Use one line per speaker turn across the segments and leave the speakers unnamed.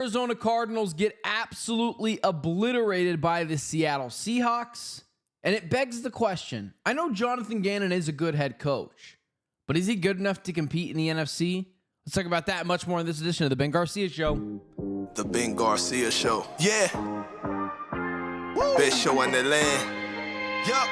Arizona Cardinals get absolutely obliterated by the Seattle Seahawks. And it begs the question, I know Jonathan Gannon is a good head coach, but is he good enough to compete in the NFC? Let's talk about that and much more in this edition of the Ben Garcia Show.
The Ben Garcia Show. Yeah. Woo. Best show in the land. Yup.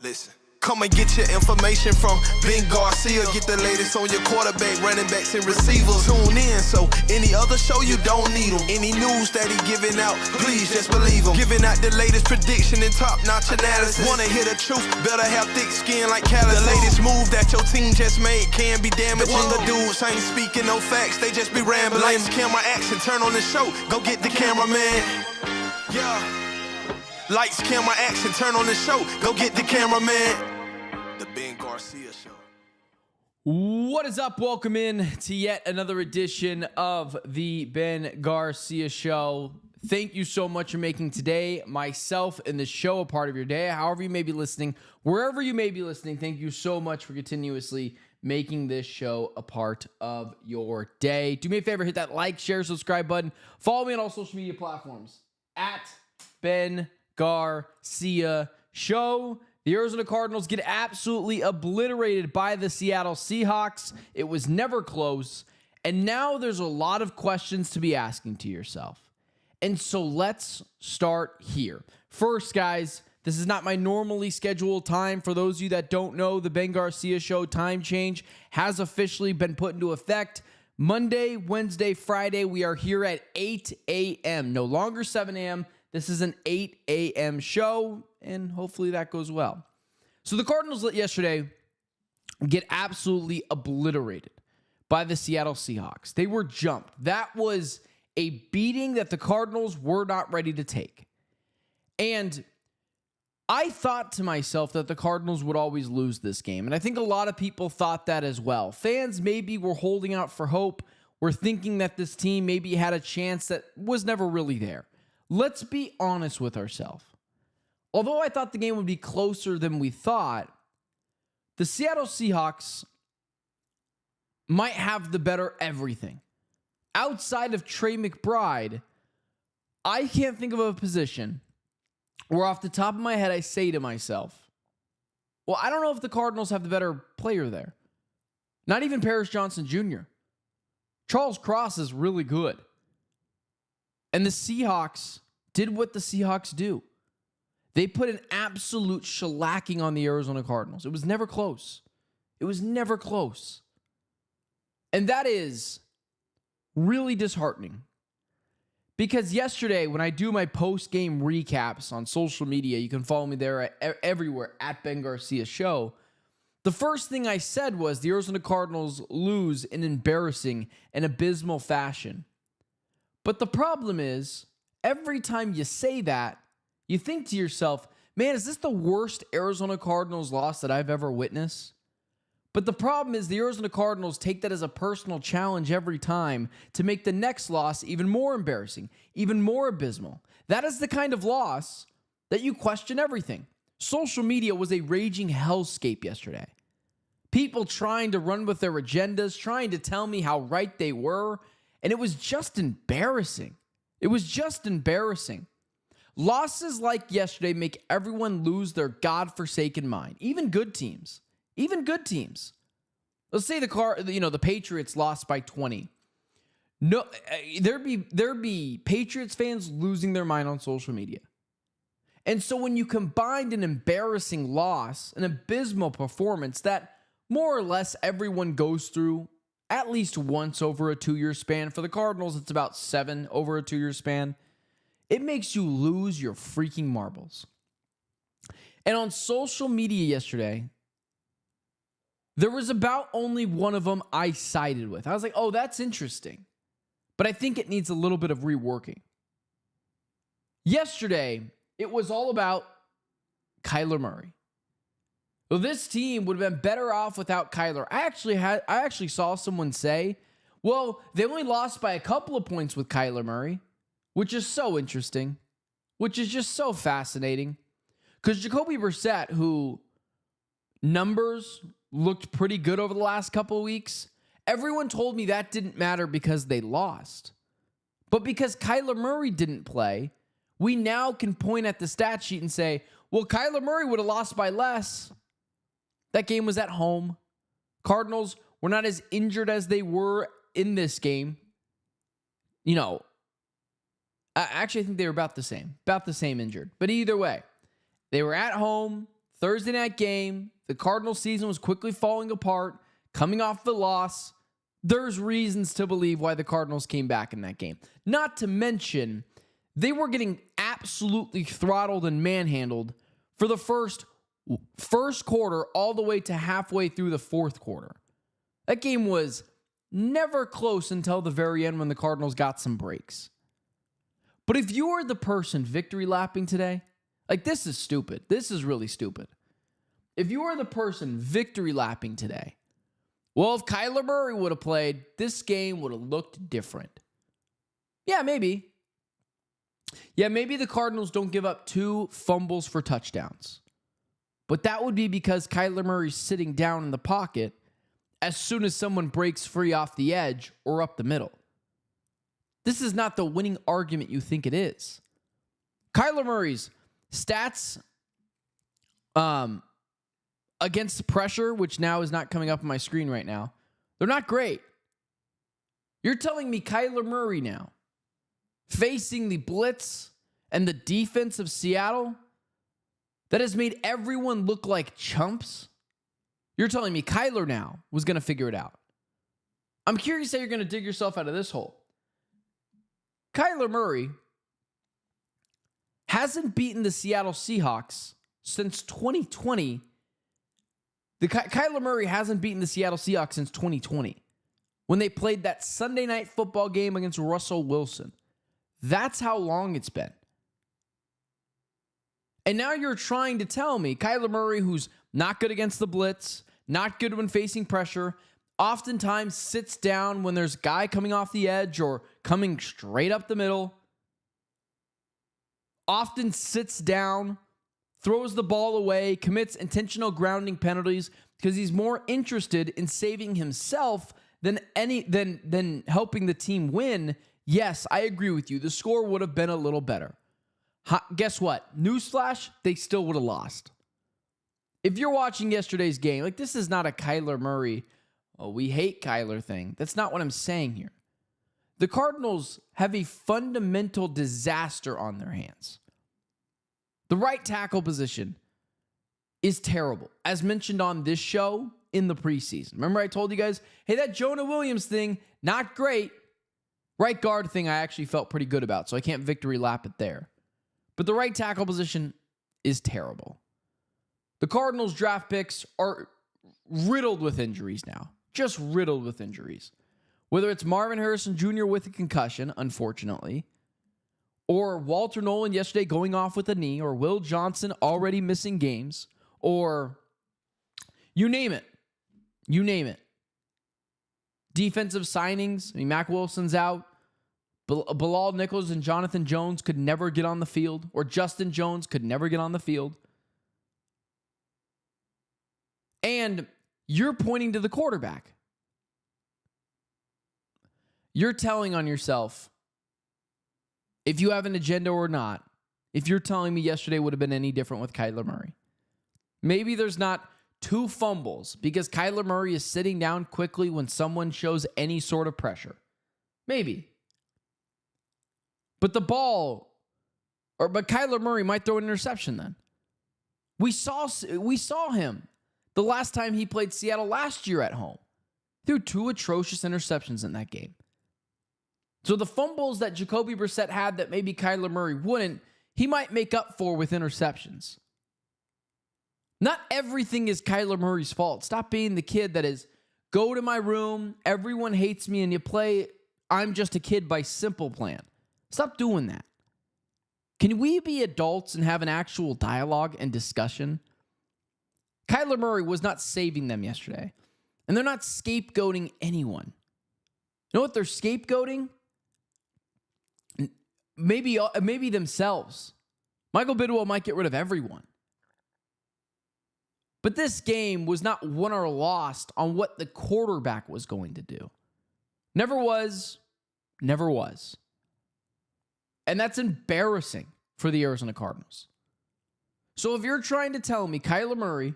Listen. Come and get your information from Ben Garcia. Get the latest on your quarterback, running backs, and receivers. Tune in, so any other show you don't need them. Any news that he giving out, please just believe him. Giving out the latest prediction and top-notch analysis. Wanna hear the truth, better have thick skin like callus. The latest move that your team just made can be damaging. The dudes ain't speaking no facts, they just be rambling. Lights, camera, action, turn on the show, go get the cameraman. Yeah. Lights, camera, action, turn on the show, go get the cameraman. The Ben Garcia Show.
What is up? Welcome in to yet another edition of the Ben Garcia Show. Thank you so much for making today, myself, and the show a part of your day. However you may be listening, wherever you may be listening, thank you so much for continuously making this show a part of your day. Do me a favor, hit that like, share, subscribe button. Follow me on all social media platforms at Ben Garcia Show. The Arizona Cardinals get absolutely obliterated by the Seattle Seahawks. It was never close. And now there's a lot of questions to be asking to yourself. And so let's start here. First, guys, this is not my normally scheduled time. For those of you that don't know, the Ben Garcia Show time change has officially been put into effect. Monday, Wednesday, Friday, we are here at 8 a.m. No longer 7 a.m. This is an 8 a.m. show, and hopefully that goes well. So the Cardinals yesterday get absolutely obliterated by the Seattle Seahawks. They were jumped. That was a beating that the Cardinals were not ready to take. And I thought to myself that the Cardinals would always lose this game, and I think a lot of people thought that as well. Fans maybe were holding out for hope, were thinking that this team maybe had a chance that was never really there. Let's be honest with ourselves. Although I thought the game would be closer than we thought, the Seattle Seahawks might have the better everything. Outside of Trey McBride, I can't think of a position where off the top of my head I say to myself, well, I don't know if the Cardinals have the better player there. Not even Paris Johnson Jr. Charles Cross is really good. And the Seahawks did what the Seahawks do. They put an absolute shellacking on the Arizona Cardinals. It was never close. It was never close. And that is really disheartening. Because yesterday, when I do my post-game recaps on social media, you can follow me there everywhere at Ben Garcia Show. The first thing I said was the Arizona Cardinals lose in embarrassing and abysmal fashion. But the problem is, every time you say that, you think to yourself, man, is this the worst Arizona Cardinals loss that I've ever witnessed? But the problem is the Arizona Cardinals take that as a personal challenge every time to make the next loss even more embarrassing, even more abysmal. That is the kind of loss that you question everything. Social media was a raging hellscape yesterday. People trying to run with their agendas, trying to tell me how right they were, and it was just embarrassing. It was just embarrassing. Losses like yesterday make everyone lose their godforsaken mind. Even good teams. Even good teams. Let's say the Patriots lost by 20. No, there'd be Patriots fans losing their mind on social media. And so when you combined an embarrassing loss, an abysmal performance that more or less everyone goes through at least once over a 2-year span. For the Cardinals, it's about 7 over a 2-year span. It makes you lose your freaking marbles. And on social media yesterday, there was about only one of them I sided with. I was like, oh, that's interesting. But I think it needs a little bit of reworking. Yesterday, it was all about Kyler Murray. Well, this team would have been better off without Kyler. I actually saw someone say, well, they only lost by a couple of points with Kyler Murray, which is so interesting, which is just so fascinating. Because Jacoby Brissett, who numbers looked pretty good over the last couple of weeks, Everyone told me that didn't matter because they lost. But because Kyler Murray didn't play, we now can point at the stat sheet and say, well, Kyler Murray would have lost by less. That game was at home. Cardinals were not as injured as they were in this game. You know, actually, I think they were about the same injured. But either way, they were at home, Thursday night game. The Cardinals season was quickly falling apart, coming off the loss. There's reasons to believe why the Cardinals came back in that game. Not to mention, they were getting absolutely throttled and manhandled for the first quarter all the way to halfway through the fourth quarter. That game was never close until the very end when the Cardinals got some breaks. But if you are the person victory lapping today, like, this is stupid. This is really stupid. If you are the person victory lapping today, well, if Kyler Murray would have played, this game would have looked different. Yeah, maybe. Yeah, maybe the Cardinals don't give up 2 fumbles for touchdowns. But that would be because Kyler Murray's sitting down in the pocket as soon as someone breaks free off the edge or up the middle. This is not the winning argument you think it is. Kyler Murray's stats against pressure, which now is not coming up on my screen right now, they're not great. You're telling me Kyler Murray now, facing the blitz and the defense of Seattle that has made everyone look like chumps? You're telling me Kyler now was going to figure it out. I'm curious how you're going to dig yourself out of this hole. Kyler Murray hasn't beaten the Seattle Seahawks since 2020. Kyler Murray hasn't beaten the Seattle Seahawks since 2020 when they played that Sunday night football game against Russell Wilson. That's how long it's been. And now you're trying to tell me Kyler Murray, who's not good against the blitz, not good when facing pressure, oftentimes sits down when there's a guy coming off the edge or coming straight up the middle, often sits down, throws the ball away, commits intentional grounding penalties because he's more interested in saving himself than helping the team win. Yes, I agree with you. The score would have been a little better. Guess what? Newsflash, they still would have lost. If you're watching yesterday's game, like, this is not a Kyler Murray, oh, we hate Kyler thing. That's not what I'm saying here. The Cardinals have a fundamental disaster on their hands. The right tackle position is terrible. As mentioned on this show in the preseason. Remember I told you guys, hey, that Jonah Williams thing, not great. Right guard thing I actually felt pretty good about, so I can't victory lap it there. But the right tackle position is terrible. The Cardinals draft picks are riddled with injuries now. Just riddled with injuries. Whether it's Marvin Harrison Jr. with a concussion, unfortunately, or Walter Nolan yesterday going off with a knee, or Will Johnson already missing games, or you name it. You name it. Defensive signings. I mean, Mac Wilson's out. Bilal Nichols and Jonathan Jones could never get on the field, or Justin Jones could never get on the field. And you're pointing to the quarterback. You're telling on yourself, if you have an agenda or not, if you're telling me yesterday would have been any different with Kyler Murray. Maybe there's not 2 fumbles because Kyler Murray is sitting down quickly when someone shows any sort of pressure. Maybe. But Kyler Murray might throw an interception then. We saw him the last time he played Seattle last year at home. Threw 2 atrocious interceptions in that game. So the fumbles that Jacoby Brissett had that maybe Kyler Murray wouldn't, he might make up for with interceptions. Not everything is Kyler Murray's fault. Stop being the kid that is, go to my room, everyone hates me, and you play I'm Just a Kid by Simple Plan. Stop doing that. Can we be adults and have an actual dialogue and discussion? Kyler Murray was not saving them yesterday. And they're not scapegoating anyone. You know what they're scapegoating? Maybe themselves. Michael Bidwell might get rid of everyone. But this game was not won or lost on what the quarterback was going to do. Never was, never was. And that's embarrassing for the Arizona Cardinals. So if you're trying to tell me Kyler Murray,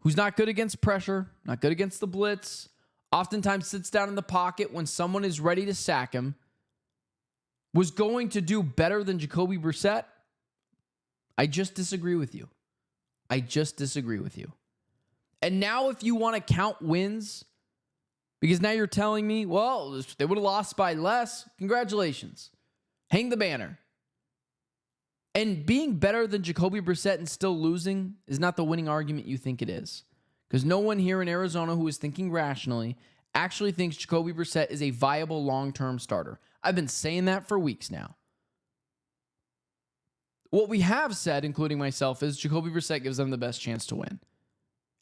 who's not good against pressure, not good against the blitz, oftentimes sits down in the pocket when someone is ready to sack him, was going to do better than Jacoby Brissett, I just disagree with you. I just disagree with you. And now if you want to count wins, because now you're telling me, well, they would have lost by less, congratulations. Hang the banner. And being better than Jacoby Brissett and still losing is not the winning argument you think it is. Because no one here in Arizona who is thinking rationally actually thinks Jacoby Brissett is a viable long-term starter. I've been saying that for weeks now. What we have said, including myself, is Jacoby Brissett gives them the best chance to win.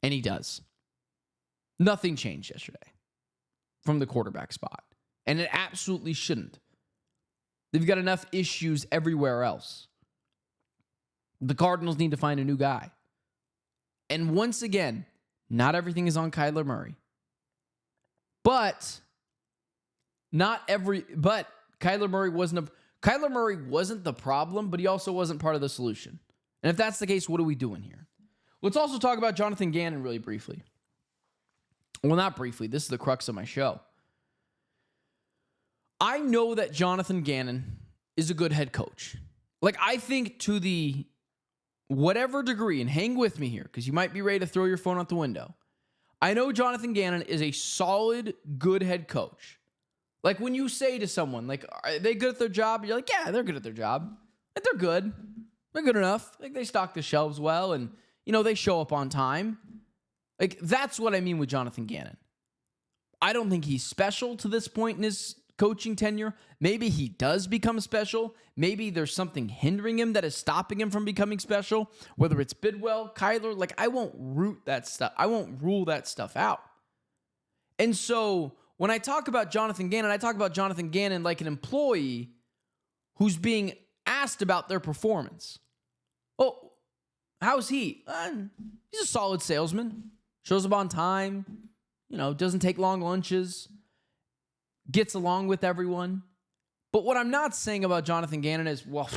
And he does. Nothing changed yesterday from the quarterback spot. And it absolutely shouldn't. They've got enough issues everywhere else. The Cardinals need to find a new guy. And once again, not everything is on Kyler Murray. But Kyler Murray wasn't the problem, but he also wasn't part of the solution. And if that's the case, what are we doing here? Let's also talk about Jonathan Gannon really briefly. Well, not briefly. This is the crux of my show. I know that Jonathan Gannon is a good head coach. Like, I think to the whatever degree, and hang with me here, because you might be ready to throw your phone out the window. I know Jonathan Gannon is a solid, good head coach. Like, when you say to someone, like, are they good at their job? You're like, yeah, they're good at their job. Like, they're good. They're good enough. Like, they stock the shelves well, and, they show up on time. Like, that's what I mean with Jonathan Gannon. I don't think he's special to this point in his coaching tenure. Maybe he does become special. Maybe there's something hindering him that is stopping him from becoming special. Whether it's Bidwell, Kyler, like, I won't rule that stuff out. And so when I talk about Jonathan Gannon, I talk about Jonathan Gannon like an employee who's being asked about their performance. Oh, how's he? He's a solid salesman. Shows up on time. Doesn't take long lunches. Gets along with everyone. But what I'm not saying about Jonathan Gannon is, well,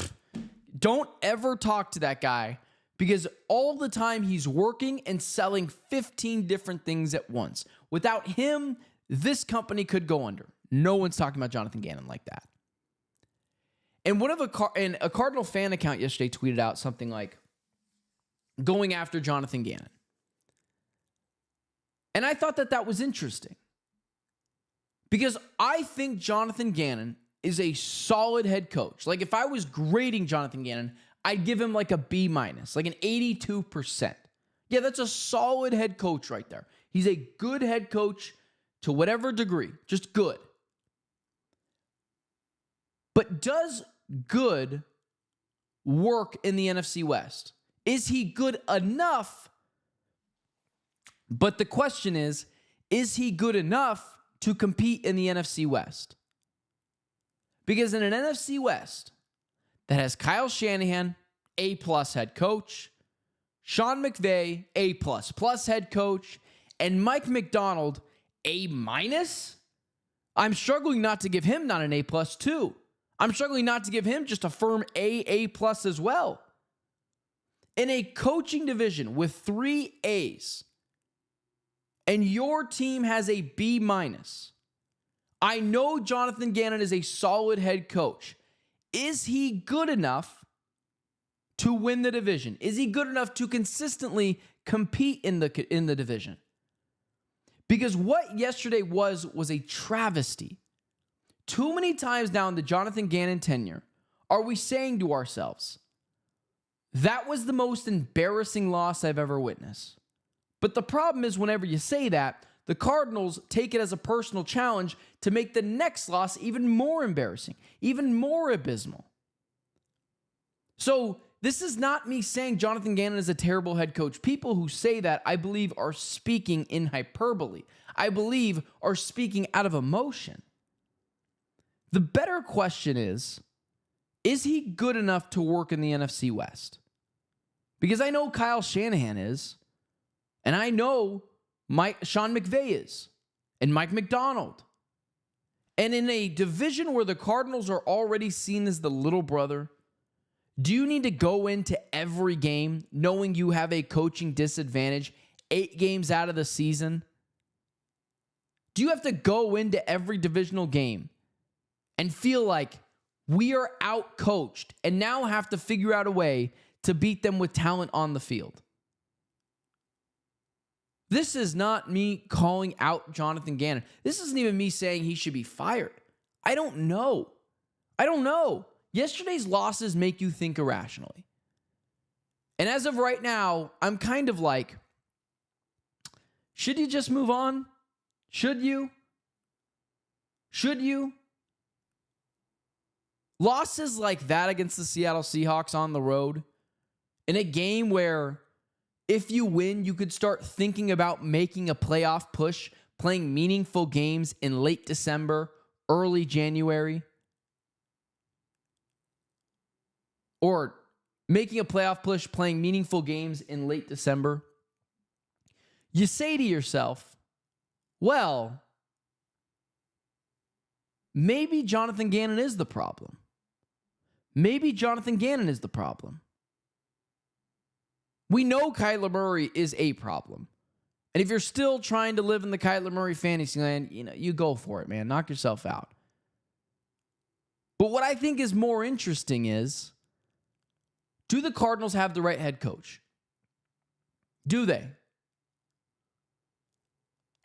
don't ever talk to that guy, because all the time he's working and selling 15 different things at once. Without him, this company could go under. No one's talking about Jonathan Gannon like that. And a Cardinal fan account yesterday tweeted out something like, going after Jonathan Gannon. And I thought that was interesting. Because I think Jonathan Gannon is a solid head coach. Like, if I was grading Jonathan Gannon, I'd give him like a B-, like an 82%. Yeah, that's a solid head coach right there. He's a good head coach to whatever degree, just good. But does good work in the NFC West? Is he good enough? But the question is he good enough to compete in the NFC West? Because in an NFC West that has Kyle Shanahan, A+ head coach, Sean McVay, A++ head coach, and Mike McDonald, A-, I'm struggling not to give him not an A+ too. I'm struggling not to give him just a firm A+ as well. In a coaching division with 3 A's, and your team has a B-, I know Jonathan Gannon is a solid head coach. Is he good enough to win the division? Is he good enough to consistently compete in the division? Because what yesterday was a travesty. Too many times now in the Jonathan Gannon tenure are we saying to ourselves, that was the most embarrassing loss I've ever witnessed. But the problem is, whenever you say that, the Cardinals take it as a personal challenge to make the next loss even more embarrassing, even more abysmal. So this is not me saying Jonathan Gannon is a terrible head coach. People who say that, I believe, are speaking in hyperbole. I believe are speaking out of emotion. The better question is he good enough to work in the NFC West? Because I know Kyle Shanahan is. And I know Sean McVay is, and Mike McDonald. And in a division where the Cardinals are already seen as the little brother, do you need to go into every game knowing you have a coaching disadvantage 8 games out of the season? Do you have to go into every divisional game and feel like we are out-coached and now have to figure out a way to beat them with talent on the field? This is not me calling out Jonathan Gannon. This isn't even me saying he should be fired. I don't know. Yesterday's losses make you think irrationally. And as of right now, I'm kind of like, should you just move on? Should you? Losses like that against the Seattle Seahawks on the road, in a game where if you win, you could start thinking about making a playoff push, playing meaningful games in late December, early January, or making a playoff push, playing meaningful games in late December. You say to yourself, well, maybe Jonathan Gannon is the problem. We know Kyler Murray is a problem. And if you're still trying to live in the Kyler Murray fantasy land, you go for it, man. Knock yourself out. But what I think is more interesting is, do the Cardinals have the right head coach? Do they?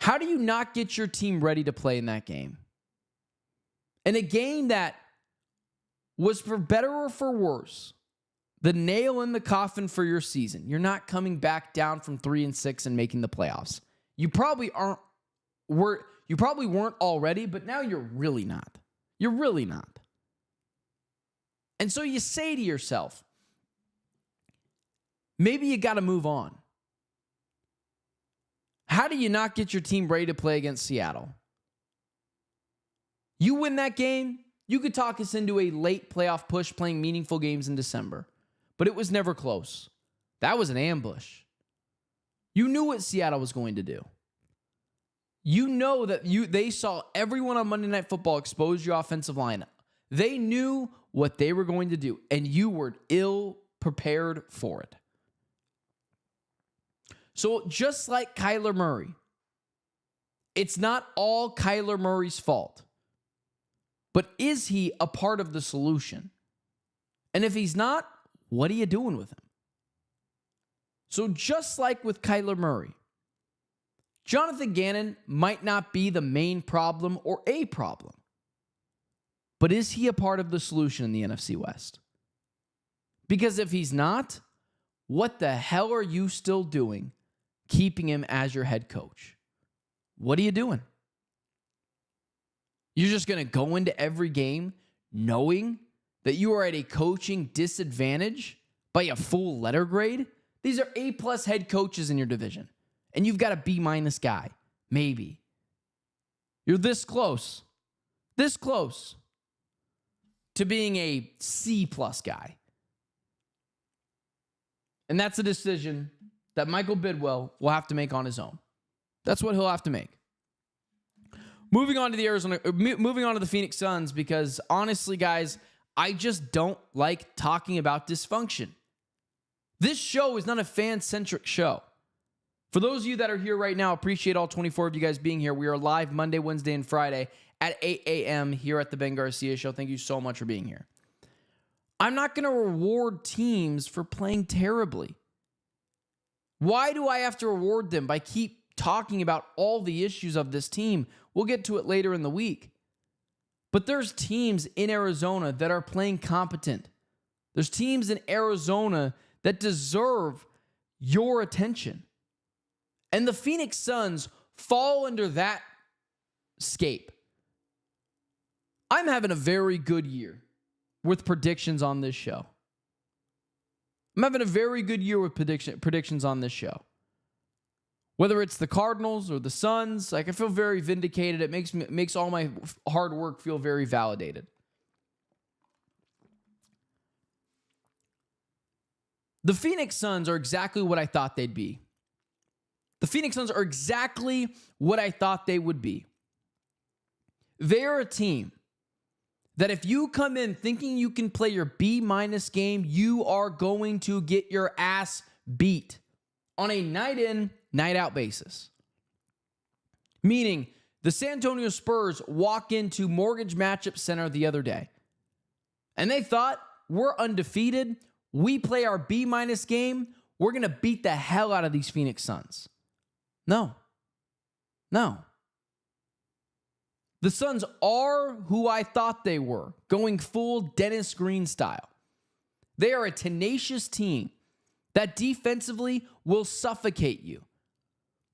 How do you not get your team ready to play in that game? In a game that was, for better or for worse, the nail in the coffin for your season. You're not coming back down from 3-6 and making the playoffs. You probably weren't already, but now you're really not. And so you say to yourself, maybe you got to move on. How do you not get your team ready to play against Seattle? You win that game, you could talk us into a late playoff push playing meaningful games in December. But it was never close. That was an ambush. You knew what Seattle was going to do. You know that they saw everyone on Monday Night Football expose your offensive line. They knew what they were going to do, and you were ill prepared for it. So just like Kyler Murray, it's not all Kyler Murray's fault. But is he a part of the solution? And if he's not, what are you doing with him? So just like with Kyler Murray, Jonathan Gannon might not be the main problem or a problem. But is he a part of the solution in the NFC West? Because if he's not, what the hell are you still doing keeping him as your head coach? What are you doing? You're just going to go into every game knowing that you are at a coaching disadvantage by a full letter grade? These are A+ head coaches in your division, and you've got a B- guy, maybe. You're this close to being a C+ guy. And that's a decision that Michael Bidwell will have to make on his own. That's what he'll have to make. Moving on to the Phoenix Suns, because honestly, guys, I just don't like talking about dysfunction. This show is not a fan-centric show. For those of you that are here right now, appreciate all 24 of you guys being here. We are live Monday, Wednesday, and Friday at 8 a.m. here at the Ben Garcia Show. Thank you so much for being here. I'm not going to reward teams for playing terribly. Why do I have to reward them by keep talking about all the issues of this team? We'll get to it later in the week. But there's teams in Arizona that are playing competent. There's teams in Arizona that deserve your attention. And the Phoenix Suns fall under that scape. I'm having a very good year with predictions on this show. Predictions on this show. Whether it's the Cardinals or the Suns, I feel very vindicated. It makes all my hard work feel very validated. The Phoenix Suns are exactly what I thought they'd be. The Phoenix Suns are exactly what I thought they would be. They're a team that if you come in thinking you can play your B- game, you are going to get your ass beat on a night in, night out basis. Meaning, the San Antonio Spurs walk into Mortgage Matchup Center the other day, and they thought, we're undefeated. We play our B- game. We're going to beat the hell out of these Phoenix Suns. No. The Suns are who I thought they were, going full Dennis Green style. They are a tenacious team that defensively will suffocate you.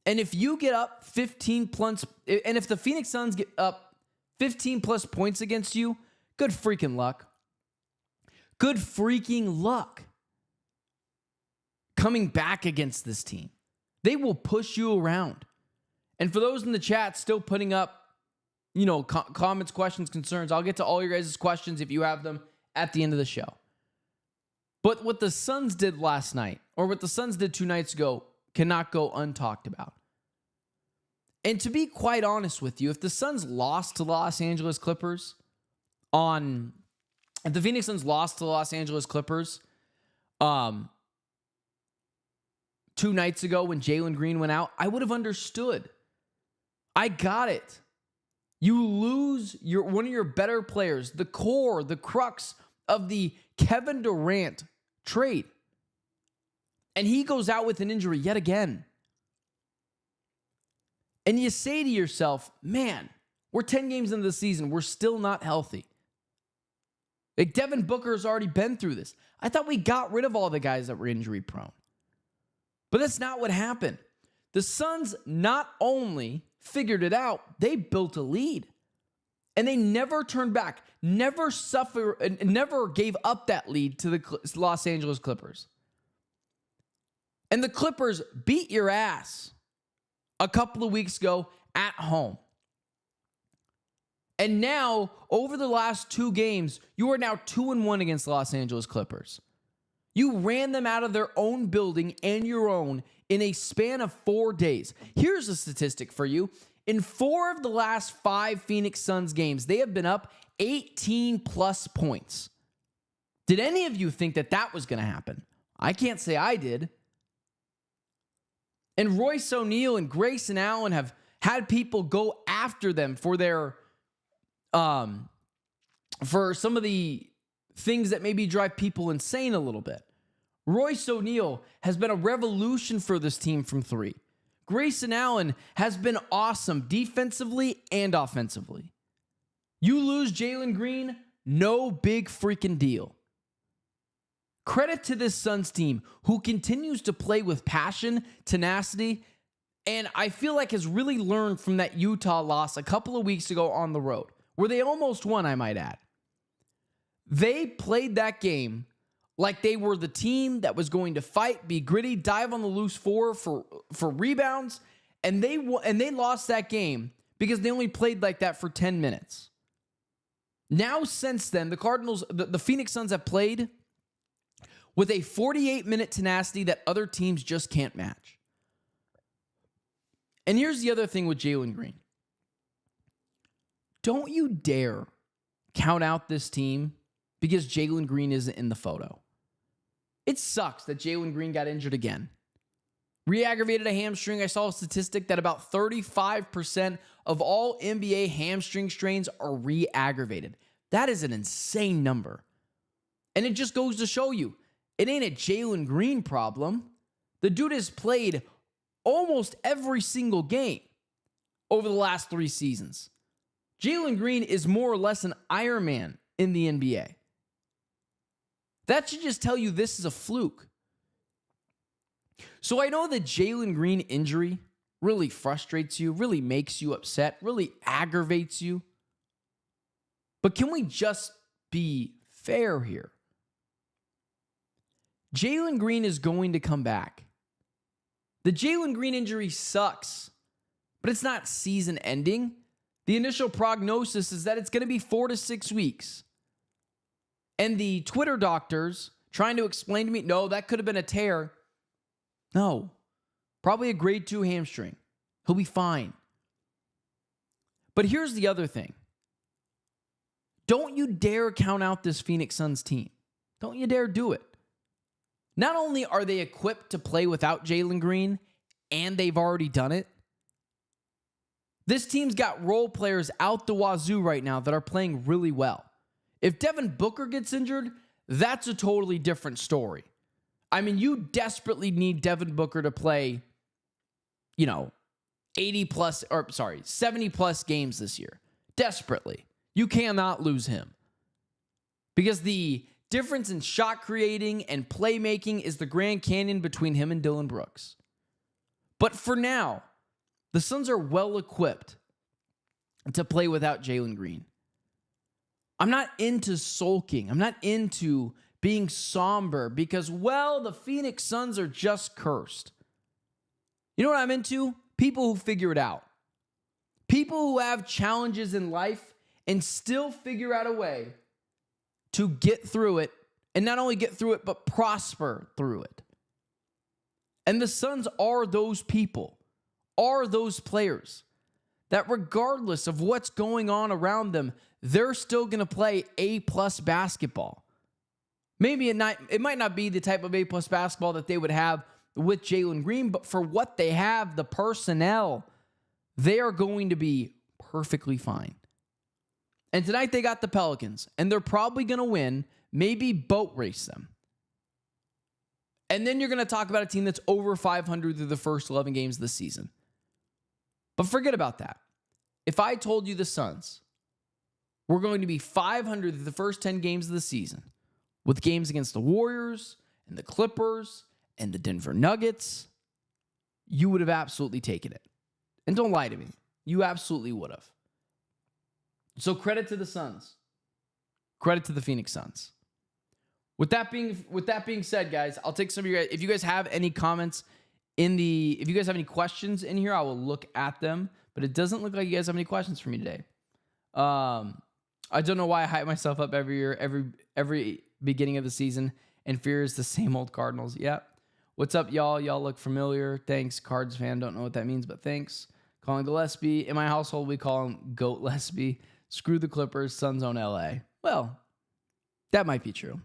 And if you get up 15 plus, and if the Phoenix Suns get up 15 plus points against you, good freaking luck. Good freaking luck coming back against this team. They will push you around. And for those in the chat still putting up, comments, questions, concerns, I'll get to all your guys' questions if you have them at the end of the show. But what the Suns did last night, or what the Suns did 2 nights ago, cannot go untalked about. And to be quite honest with you, if the Suns lost to Los Angeles Clippers if the Phoenix Suns lost to the Los Angeles Clippers 2 nights ago when Jalen Green went out, I would have understood. I got it. You lose one of your better players, the core, the crux of the Kevin Durant trade. And he goes out with an injury yet again. And you say to yourself, man, we're 10 games into the season. We're still not healthy. Like Devin Booker has already been through this. I thought we got rid of all the guys that were injury prone. But that's not what happened. The Suns not only figured it out, they built a lead. And they never turned back, never gave up that lead to the Los Angeles Clippers. And the Clippers beat your ass a couple of weeks ago at home. And now, over the last 2 games, you are now 2-1 against the Los Angeles Clippers. You ran them out of their own building and your own in a span of 4 days. Here's a statistic for you. In 4 of the last 5 Phoenix Suns games, they have been up 18 plus points. Did any of you think that was going to happen? I can't say I did. And Royce O'Neal and Grayson Allen have had people go after them for their for some of the things that maybe drive people insane a little bit. Royce O'Neal has been a revolution for this team from 3. Grayson Allen has been awesome defensively and offensively. You lose Jalen Green, no big freaking deal. Credit to this Suns team who continues to play with passion, tenacity, and I feel like has really learned from that Utah loss a couple of weeks ago on the road, where they almost won, I might add. They played that game like they were the team that was going to fight, be gritty, dive on the loose for rebounds, and they lost that game because they only played like that for 10 minutes. Now, since then, the Phoenix Suns have played with a 48-minute tenacity that other teams just can't match. And here's the other thing with Jalen Green. Don't you dare count out this team because Jalen Green isn't in the photo. It sucks that Jalen Green got injured again. Re-aggravated a hamstring. I saw a statistic that about 35% of all NBA hamstring strains are re-aggravated. That is an insane number. And it just goes to show you, it ain't a Jalen Green problem. The dude has played almost every single game over the last 3 seasons. Jalen Green is more or less an Iron Man in the NBA. That should just tell you this is a fluke. So I know the Jalen Green injury really frustrates you, really makes you upset, really aggravates you. But can we just be fair here? Jalen Green is going to come back. The Jalen Green injury sucks, but it's not season ending. The initial prognosis is that it's going to be 4 to 6 weeks. And the Twitter doctors trying to explain to me, no, that could have been a tear. No. Probably a grade 2 hamstring. He'll be fine. But here's the other thing. Don't you dare count out this Phoenix Suns team. Don't you dare do it. Not only are they equipped to play without Jalen Green, and they've already done it, this team's got role players out the wazoo right now that are playing really well. If Devin Booker gets injured, that's a totally different story. I mean, you desperately need Devin Booker to play, 70 plus games this year. Desperately. You cannot lose him. Because the difference in shot creating and playmaking is the Grand Canyon between him and Dillon Brooks. But for now, the Suns are well equipped to play without Jalen Green. I'm not into sulking. I'm not into being somber because, the Phoenix Suns are just cursed. You know what I'm into? People who figure it out. People who have challenges in life and still figure out a way to get through it, and not only get through it, but prosper through it. And the Suns are those people, are those players that regardless of what's going on around them, they're still going to play A+ basketball. Maybe it might not be the type of A+ basketball that they would have with Jalen Green, but for what they have, the personnel, they are going to be perfectly fine. And tonight they got the Pelicans, and they're probably going to win, maybe boat race them. And then you're going to talk about a team that's over 500 through the first 11 games of the season. But forget about that. If I told you the Suns were going to be 500 through the first 10 games of the season, with games against the Warriors and the Clippers and the Denver Nuggets, you would have absolutely taken it. And don't lie to me. You absolutely would have. So credit to the Suns. Credit to the Phoenix Suns. With that being said, guys, I'll take some of your guys. If you guys have any comments if you guys have any questions in here, I will look at them. But it doesn't look like you guys have any questions for me today. I don't know why I hype myself up every year, every beginning of the season, and fears the same old Cardinals. Yep. What's up, y'all? Y'all look familiar. Thanks, Cards fan. Don't know what that means, but thanks. Calling Gillespie. In my household, we call him Goat Gillespie. Screw the Clippers. Suns own LA. Well, that might be true.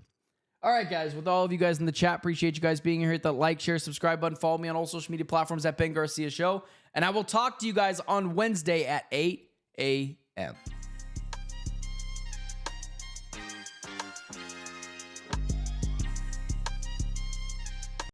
All right, guys. With all of you guys in the chat, appreciate you guys being here. Hit that like, share, subscribe button. Follow me on all social media platforms at Ben Garcia Show. And I will talk to you guys on Wednesday at 8 a.m.